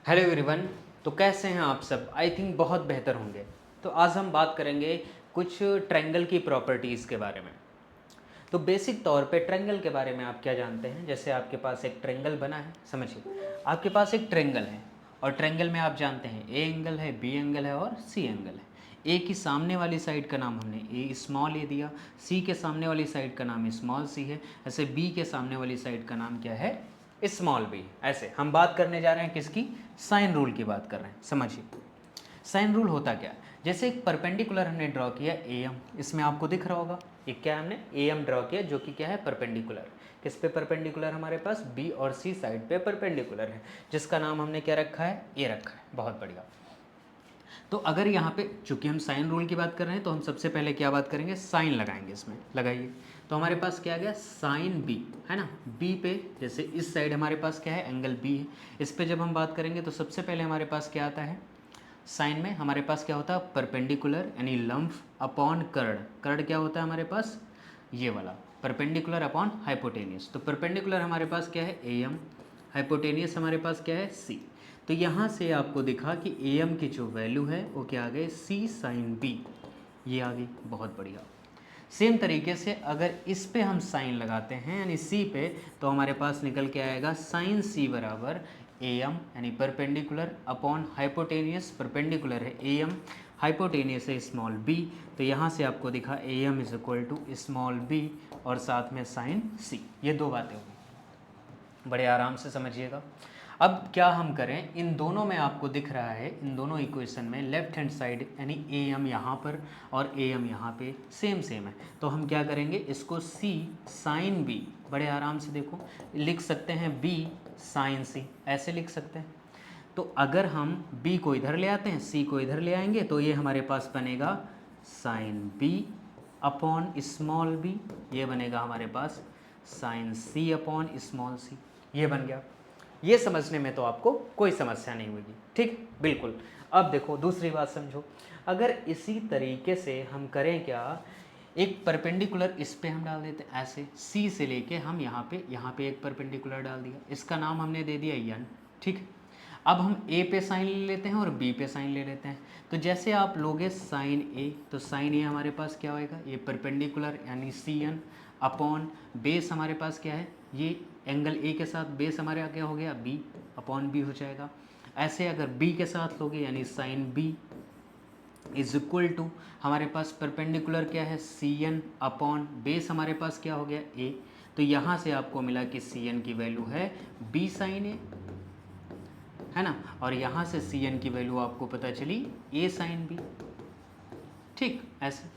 Hello everyone. तो कैसे हैं आप सब? आई थिंक बहुत बेहतर होंगे। तो आज हम बात करेंगे कुछ ट्रायंगल की प्रॉपर्टीज़ के बारे में। तो बेसिक तौर पे ट्रायंगल के बारे में आप क्या जानते हैं? जैसे आपके पास एक ट्रायंगल बना है, समझिए आपके पास एक ट्रायंगल है और ट्रायंगल में आप जानते हैं ए एंगल है, बी एंगल है और सी एंगल है। ए की सामने वाली साइड का नाम हमने ए स्मॉल ए दिया, सी के सामने वाली साइड का नाम स्मॉल सी है, ऐसे बी के सामने वाली साइड का नाम क्या है? Small B. ऐसे हम बात करने जा रहे हैं किसकी? साइन रूल की बात कर रहे हैं। समझिए साइन रूल होता क्या है। जैसे एक परपेंडिकुलर हमने ड्रॉ किया ए एम, इसमें आपको दिख रहा होगा एक क्या हमने ए एम ड्रॉ किया जो कि क्या है? परपेंडिकुलर। किस पे परपेंडिकुलर? हमारे पास बी और सी साइड पे परपेंडिकुलर है, जिसका नाम हमने क्या रखा है? ए रखा है। बहुत बढ़िया। तो अगर यहाँ पे चूंकि हम साइन रूल की बात कर रहे हैं तो हम सबसे पहले क्या बात करेंगे? साइन लगाएंगे। इसमें लगाइए। तो हमारे पास क्या आ गया? साइन बी, है ना। बी पे जैसे इस साइड हमारे पास क्या है? एंगल बी है। इस पे जब हम बात करेंगे तो सबसे पहले हमारे पास क्या आता है? साइन में हमारे पास क्या होता है? परपेंडिकुलर यानी लंब अपॉन कर्ड। कर्ड क्या होता है हमारे पास? ये वाला परपेंडिकुलर अपॉन हाइपोटेनियस। तो परपेंडिकुलर हमारे पास क्या है? A M. हाइपोटेनियस हमारे पास क्या है? सी। तो यहाँ से आपको दिखा कि ए एम की जो वैल्यू है वो क्या आ गई? सी साइन बी। ये आ गई। बहुत बढ़िया। सेम तरीके से अगर इस पे हम साइन लगाते हैं यानी सी पे, तो हमारे पास निकल के आएगा साइन सी बराबर ए एम यानी परपेंडिकुलर अपॉन हाइपोटेनियस। परपेंडिकुलर है ए एम, हाइपोटेनियस है स्मॉल बी। तो यहाँ से आपको दिखा A M is equal to small B और साथ में साइन सी। ये दो बातें होगी, बड़े आराम से समझिएगा। अब क्या हम करें? इन दोनों में आपको दिख रहा है, इन दोनों इक्वेशन में लेफ्ट हैंड साइड यानी ए एम यहाँ पर और ए एम यहाँ पे सेम सेम है। तो हम क्या करेंगे? इसको सी साइन बी, बड़े आराम से देखो लिख सकते हैं, बी साइन सी, ऐसे लिख सकते हैं। तो अगर हम b को इधर ले आते हैं, c को इधर ले आएंगे, तो ये हमारे पास बनेगा sine b upon small b। ये बनेगा हमारे पास sine c upon small c। ये बन गया। ये समझने में तो आपको कोई समस्या नहीं होगी, ठीक? बिल्कुल। अब देखो दूसरी बात समझो। अगर इसी तरीके से हम करें क्या? एक परपेंडिकुलर इस पे हम डाल देते हैं ऐसे, सी से लेके हम यहाँ पे एक परपेंडिकुलर डाल दिया, इसका नाम हमने दे दिया एन, ठीक। अब हम ए पे साइन ले लेते हैं और बी पे साइन ले लेते हैं। तो जैसे आप लोगे साइन ए, तो साइन ए हमारे पास क्या होएगा? ये परपेंडिकुलर यानी सी एन अपॉन बेस हमारे पास क्या है? ये एंगल ए के साथ बेस हमारे क्या हो गया? बी अपॉन बी हो जाएगा। ऐसे अगर बी के साथ लोगे यानी sine B is equal to हमारे पास परपेंडिकुलर क्या है? सी एन अपॉन बेस हमारे पास क्या हो गया? ए। तो यहाँ से आपको मिला कि सी एन की वैल्यू है बी साइन ए, है ना। और यहाँ से सी एन की वैल्यू आपको पता चली ए साइन बी, ठीक। ऐसे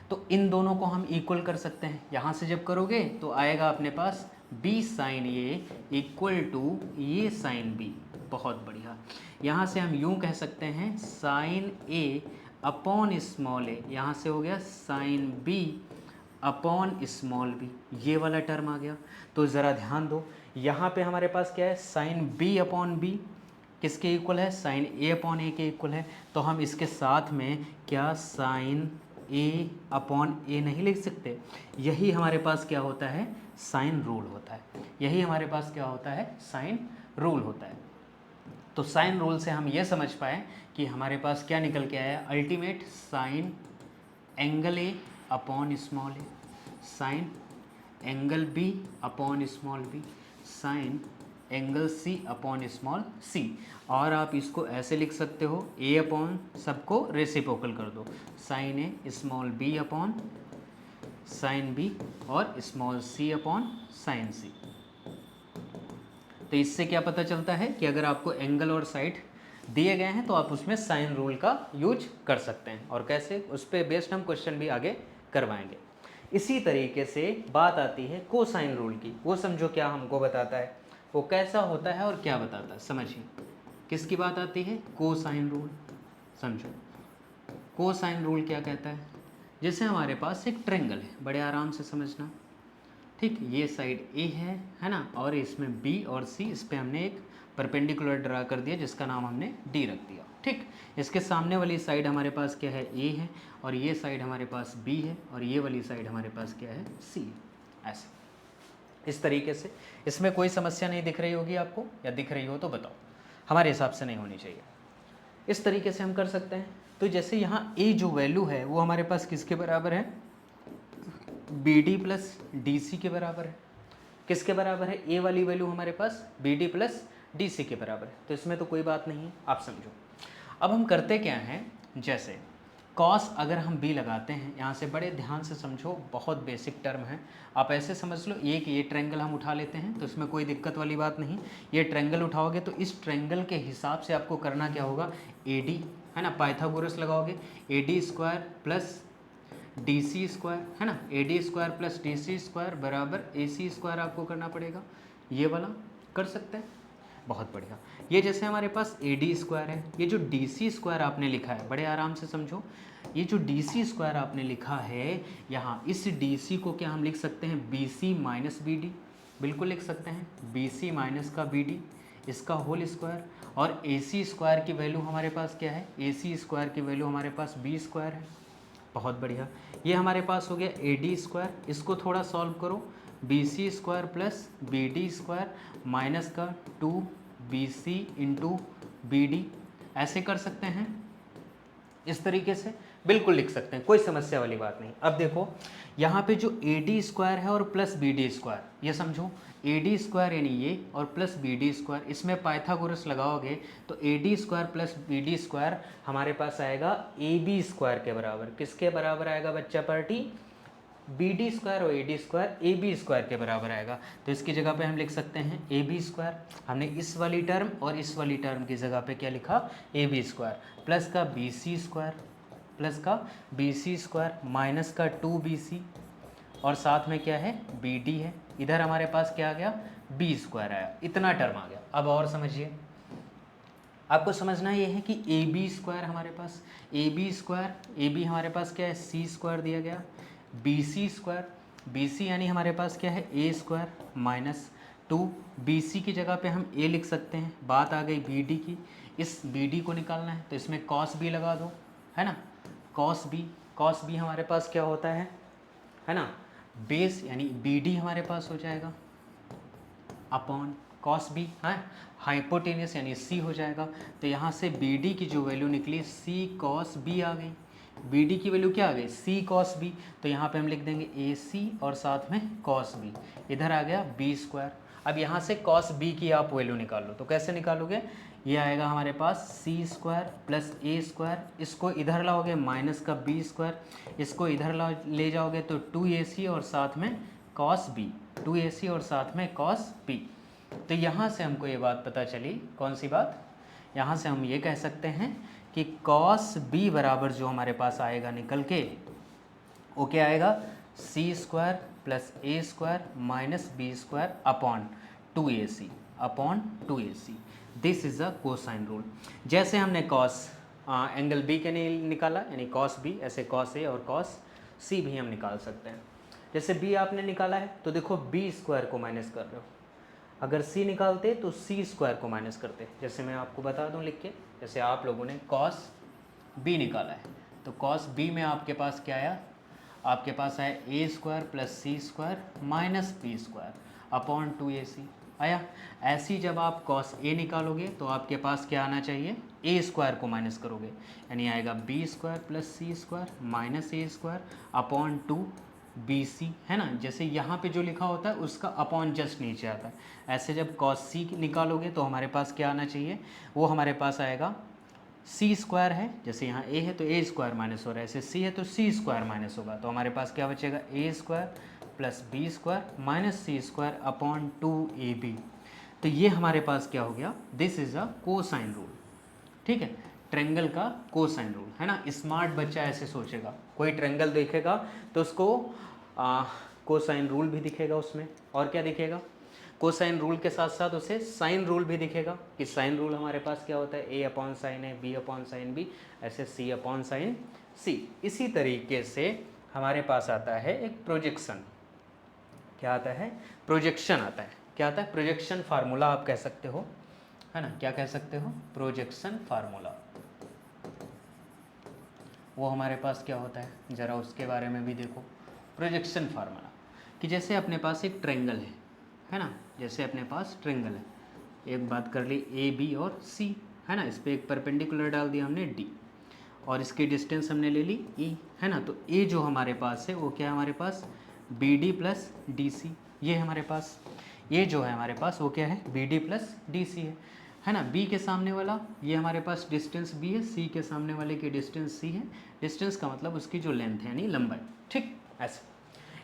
तो इन दोनों को हम इक्वल कर सकते हैं। यहाँ से जब करोगे तो आएगा अपने पास B sine A equal to ये साइन बी। बहुत बढ़िया। यहाँ से हम यूँ कह सकते हैं sine A upon small a, यहाँ से हो गया sine B upon small b. ये वाला टर्म आ गया। तो ज़रा ध्यान दो, यहाँ पे हमारे पास क्या है? साइन बी अपॉन बी किसके इक्वल है? साइन ए अपॉन ए के इक्वल है। तो हम इसके साथ में क्या साइन ए अपॉन ए नहीं लिख सकते? यही हमारे पास क्या होता है? साइन रूल होता है। यही हमारे पास क्या होता है? साइन रूल होता है। तो साइन रूल से हम ये समझ पाए कि हमारे पास क्या निकल के आया? Ultimate sine angle A upon small a, sine angle B upon small b, sine angle C upon small c. और आप इसको ऐसे लिख सकते हो, ए अपॉन सबको रेसिप्रोकल कर दो, sine A small b upon sine B और small c upon sine C. तो इससे क्या पता चलता है कि अगर आपको एंगल और साइड दिए गए हैं तो आप उसमें साइन रूल का यूज कर सकते हैं। और कैसे? उस पर बेस्ड हम क्वेश्चन भी आगे करवाएंगे। इसी तरीके से बात आती है कोसाइन रूल की। वो समझो क्या हमको बताता है, वो कैसा होता है और क्या बताता है। समझिए किसकी बात आती है? Cosine rule. समझो कोसाइन रूल क्या कहता है। जैसे हमारे पास एक ट्रायंगल है, बड़े आराम से समझना, ठीक। ये साइड ए है ना, और इसमें बी और सी, इस पर हमने एक परपेंडिकुलर ड्रा कर दिया जिसका नाम हमने डी रख दिया, ठीक। इसके सामने वाली साइड हमारे पास क्या है? ए है, और ये साइड हमारे पास बी है, और ये वाली साइड हमारे पास क्या है? सी है। ऐसे इस तरीके से। इसमें कोई समस्या नहीं दिख रही होगी आपको, या दिख रही हो तो बताओ। हमारे हिसाब से नहीं होनी चाहिए। इस तरीके से हम कर सकते हैं। तो जैसे यहाँ ए जो वैल्यू है वो हमारे पास किसके बराबर है, B D plus D C के बराबर है। किसके बराबर है, ए वाली वैल्यू हमारे पास B D plus D C के बराबर है, तो इसमें तो कोई बात नहीं है, आप समझो। अब हम करते क्या हैं, जैसे कॉस अगर हम बी लगाते हैं, यहाँ से बड़े ध्यान से समझो, बहुत बेसिक टर्म है, आप ऐसे समझ लो, ये ट्रायंगल हम उठा लेते हैं, तो इसमें कोई दिक्कत वाली बात नहीं। ये ट्रायंगल उठाओगे तो इस ट्रायंगल के हिसाब से आपको करना क्या होगा, ए डी है ना, पाइथागोरस लगाओगे, A D square plus D C square है ना, A D square plus D C square बराबर ए सी स्क्वायर आपको करना पड़ेगा। ये वाला कर सकते हैं, बहुत बढ़िया। ये जैसे हमारे पास ए डी स्क्वायर है, ये जो डी सी स्क्वायर आपने लिखा है, बड़े आराम से समझो, ये जो डी सी स्क्वायर आपने लिखा है यहाँ, इस डी सी को क्या हम लिख सकते हैं, B C minus B D, बिल्कुल लिख सकते हैं, बी सी माइनस का बी डी, इसका होल स्क्वायर। और ए सी स्क्वायर की वैल्यू हमारे पास क्या है, ए सी स्क्वायर की वैल्यू हमारे पास बी स्क्वायर है, बहुत बढ़िया। ये हमारे पास हो गया ए डी स्क्वायर, इसको थोड़ा सॉल्व करो, B C square plus B D square minus का 2bc इंटू बी डी, ऐसे कर सकते हैं, इस तरीके से बिल्कुल लिख सकते हैं, कोई समस्या वाली बात नहीं। अब देखो यहाँ पे जो ए डी स्क्वायर है और प्लस बी डी स्क्वायर, ये समझो, ए डी स्क्वायर यानी ये और प्लस बी डी स्क्वायर, इसमें पाइथागोरस लगाओगे तो A D square plus B D square हमारे पास आएगा ए बी स्क्वायर के बराबर। किसके बराबर आएगा बच्चा पार्टी, बी डी स्क्वायर और A D square A B square के बराबर आएगा। तो इसकी जगह पे हम लिख सकते हैं ए बी स्क्वायर, हमने इस वाली टर्म और इस वाली टर्म की जगह पे क्या लिखा, ए बी स्क्वायर प्लस का बी सी स्क्वायर, प्लस का बी सी स्क्वायर माइनस का 2bc, और साथ में क्या है, बी डी है, इधर हमारे पास क्या आ गया, बी स्क्वायर आया, इतना टर्म आ गया। अब और समझिए, आपको समझना ये है कि ए बी स्क्वायर हमारे पास, A B square, A B हमारे पास क्या है, सी स्क्वायर दिया गया, B C square, B C यानी हमारे पास क्या है, ए स्क्वायर माइनस 2bc की जगह पे हम ए लिख सकते हैं। बात आ गई बी डी की, इस बी डी को निकालना है तो इसमें कॉस बी लगा दो, है ना, कॉस बी हमारे पास क्या होता है ना, बेस यानी बी डी हमारे पास हो जाएगा अपॉन कॉस बी, है हाइपोटेनियस यानी सी हो जाएगा। तो यहाँ से बी डी की जो वैल्यू निकली सी कॉस बी आ गई, बी डी की वैल्यू क्या आ गई, सी कॉस बी, तो यहाँ पे हम लिख देंगे ए सी और साथ में कॉस बी, इधर आ गया बी स्क्वायर। अब यहाँ से कॉस बी की आप वैल्यू निकाल लो, तो कैसे निकालोगे, ये आएगा हमारे पास सी स्क्वायर प्लस ए स्क्वायर, इसको इधर लाओगे माइनस का बी स्क्वायर, इसको इधर ले जाओगे तो 2ac और साथ में कॉस बी, 2ac और साथ में कॉस बी। तो यहाँ से हमको ये बात पता चली, कौन सी बात, यहाँ से हम ये कह सकते हैं कि कॉस बी बराबर जो हमारे पास आएगा निकल के, वो क्या आएगा, C square plus A square minus B square upon 2ac। This is a cosine rule. जैसे हमने कॉस एंगल बी के लिए निकाला यानी कॉस बी, ऐसे कॉस ए और कॉस सी भी हम निकाल सकते हैं। जैसे बी आपने निकाला है तो देखो बी स्क्वायर को माइनस कर रहे हो, अगर सी निकालते तो सी स्क्वायर को माइनस करते। जैसे मैं आपको बता दूं लिख के, जैसे आप लोगों ने कॉस बी निकाला है तो कॉस बी में आपके पास क्या आया, आपके पास आया A square plus C square minus B square upon 2ac आया। ऐसी जब आप कॉस ए निकालोगे तो आपके पास क्या आना चाहिए, ए स्क्वायर को माइनस करोगे यानी आएगा B square plus C square minus ए स्क्वायर अपॉन 2bc, है ना। जैसे यहाँ पे जो लिखा होता है उसका अपॉन जस्ट नीचे आता है। ऐसे जब कॉस सी निकालोगे तो हमारे पास क्या आना चाहिए, वो हमारे पास आएगा सी स्क्वायर है, जैसे यहाँ ए है तो ए स्क्वायर माइनस हो रहा है, ऐसे सी है तो सी स्क्वायर माइनस होगा, तो हमारे पास क्या बचेगा, A square plus B square minus C square upon 2ab। तो ये हमारे पास क्या हो गया, this is a cosine rule, ठीक है, ट्रेंगल का कोसाइन रूल, है ना। स्मार्ट बच्चा ऐसे सोचेगा, कोई ट्रेंगल देखेगा तो उसको कोसाइन रूल भी दिखेगा उसमें, और क्या दिखेगा, कोसाइन रूल के साथ साथ उसे साइन रूल भी दिखेगा कि साइन रूल हमारे पास क्या होता है, ए अपॉन साइन ए, बी अपॉन साइन बी, ऐसे सी अपॉन साइन सी। इसी तरीके से हमारे पास आता है एक प्रोजेक्शन, क्या आता है, प्रोजेक्शन आता है, क्या आता है, प्रोजेक्शन फार्मूला आप कह सकते हो, है ना, क्या कह सकते हो, प्रोजेक्शन फार्मूला। वो हमारे पास क्या होता है, ज़रा उसके बारे में भी देखो। प्रोजेक्शन फार्मूला कि जैसे अपने पास एक ट्रेंगल है ना, जैसे अपने पास ट्रेंगल है, एक बात कर ली ए बी और सी, है ना, इस पर एक परपेंडिकुलर डाल दिया हमने डी, और इसकी डिस्टेंस हमने ले ली ई, है ना। तो ए जो हमारे पास है वो क्या है हमारे पास, B D plus D C, ये हमारे पास ये जो है हमारे पास वो क्या है, B D plus D C है ना। बी के सामने वाला ये हमारे पास डिस्टेंस बी है, सी के सामने वाले की डिस्टेंस सी है। डिस्टेंस का मतलब उसकी जो लेंथ है यानी लंबाई, ठीक। ऐसे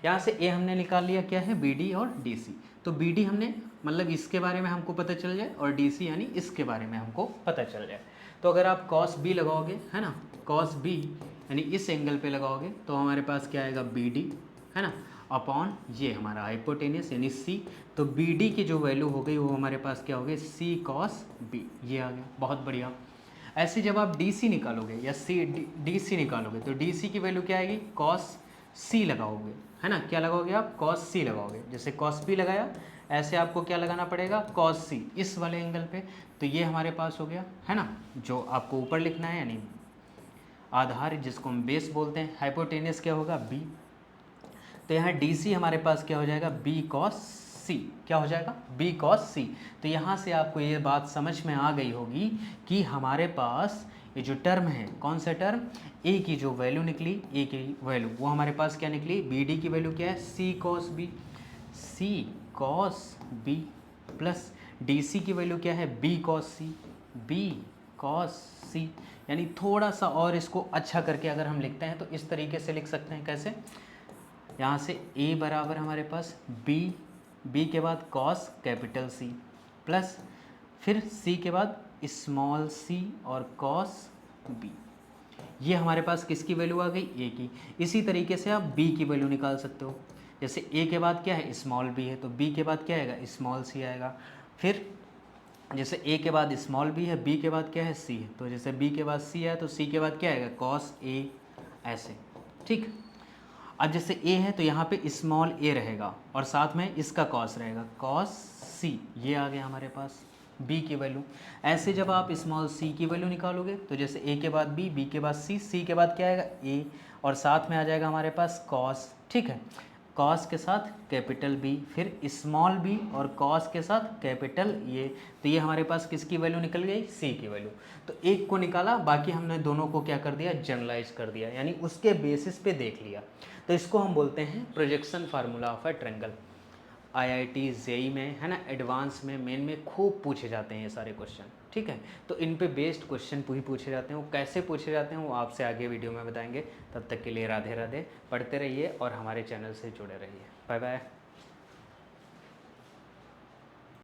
यहाँ से ए हमने निकाल लिया क्या है, बी डी और डी सी। तो बी डी हमने मतलब इसके बारे में हमको पता चल जाए, और डी सी यानी इसके बारे में हमको पता चल जाए। तो अगर आप कॉस बी लगाओगे, है ना, कॉस बी यानी इस एंगल पे लगाओगे तो हमारे पास क्या आएगा, बी डी, है ना, अपॉन ये हमारा हाइपोटेनियस यानी सी। तो बी डी की जो वैल्यू हो गई वो हमारे पास क्या हो गई, सी कॉस बी, ये आ गया, बहुत बढ़िया। ऐसे जब आप डी सी निकालोगे या सी डी सी निकालोगे तो डी सी की वैल्यू क्या आएगी, कॉस सी लगाओगे, है ना, क्या लगाओगे आप, कॉस सी लगाओगे। जैसे कॉस बी लगाया, ऐसे आपको क्या लगाना पड़ेगा, कॉस सी इस वाले एंगल पे। तो ये हमारे पास हो गया, है ना, जो आपको ऊपर लिखना है यानी आधार जिसको हम बेस बोलते हैं। हाइपोटेनियस क्या होगा, बी। तो यहाँ डी सी हमारे पास क्या हो जाएगा, बी कॉस सी, क्या हो जाएगा, बी कॉस सी। तो यहाँ से आपको ये बात समझ में आ गई होगी कि हमारे पास ये जो टर्म है, कौन सा टर्म, ए की जो वैल्यू निकली, ए की वैल्यू वो हमारे पास क्या निकली, बी डी की वैल्यू क्या है, C cos B, C cos B, plus D C की वैल्यू क्या है, B cos C, B cos C. यानी थोड़ा सा और इसको अच्छा करके अगर हम लिखते हैं तो इस तरीके से लिख सकते हैं, कैसे, यहाँ से a बराबर हमारे पास b के बाद कॉस कैपिटल C प्लस फिर c के बाद स्मॉल c और कॉस b। ये हमारे पास किसकी वैल्यू आ गई, a की। इसी तरीके से आप b की वैल्यू निकाल सकते हो। जैसे a के बाद क्या है, स्मॉल b है, तो b के बाद क्या आएगा, स्मॉल c आएगा। फिर जैसे a के बाद स्मॉल b है, b के बाद क्या है, c है, तो जैसे b के बाद c है तो c के बाद क्या आएगा, कॉस a, ऐसे, ठीक। अब जैसे a है तो यहाँ पे स्मॉल a रहेगा और साथ में इसका कॉस रहेगा, कॉस c, ये आ गया हमारे पास b की वैल्यू। ऐसे जब आप स्मॉल c की वैल्यू निकालोगे तो जैसे a के बाद b के बाद c के बाद क्या आएगा a, और साथ में आ जाएगा हमारे पास कॉस, ठीक है, कॉस के साथ कैपिटल B, फिर स्मॉल b और कॉस के साथ कैपिटल ए। तो ये हमारे पास किसकी वैल्यू निकल गई, c की वैल्यू। तो एक को निकाला, बाकी हमने दोनों को क्या कर दिया, जनरलाइज कर दिया, यानी उसके बेसिस पे देख लिया। तो इसको हम बोलते हैं projection formula of a triangle. IIT JEE में, है ना, एडवांस में, मेन में खूब पूछे जाते हैं ये सारे क्वेश्चन, ठीक है। तो इन पे बेस्ड क्वेश्चन पूछे जाते हैं। वो कैसे पूछे जाते हैं वो आपसे आगे वीडियो में बताएंगे। तब तक के लिए राधे राधे, पढ़ते रहिए और हमारे चैनल से जुड़े रहिए। Bye bye.